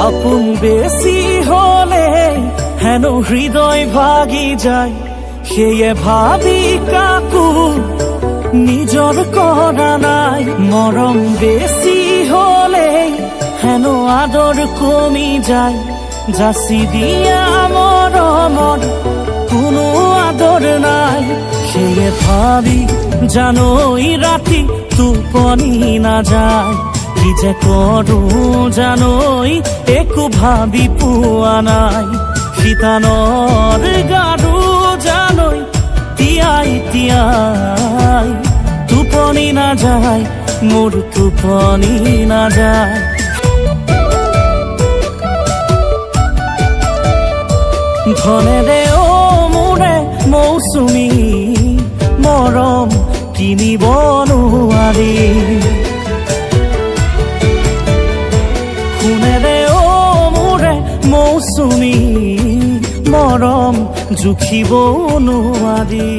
আপন বেশি হলে হেন হৃদয় ভাগি যায়, সেয়ে ভাবি কাকু নিজর করা নাই। মরম বেশি হলে হেন আদর কমি যায়, যাচি দিয়া মরমর কোনো আদর নাই। সেয়ে ভাবি জানোই রাতি টোপনি না যায়, কি যে করো জানোই একো ভাবি পোৱা নাই। শীতানৰ গাৰু জানোই তিয়াই তিয়াই টোপনি না যায়, মোর টোপনি না যায়। ধনেৰে ও মোৰে মৌচুমী মৰম কিনিব নোৱাৰি। শুনেৰে ও মোৰে মৌচুমী মৰম জুখিব নোৱাৰি।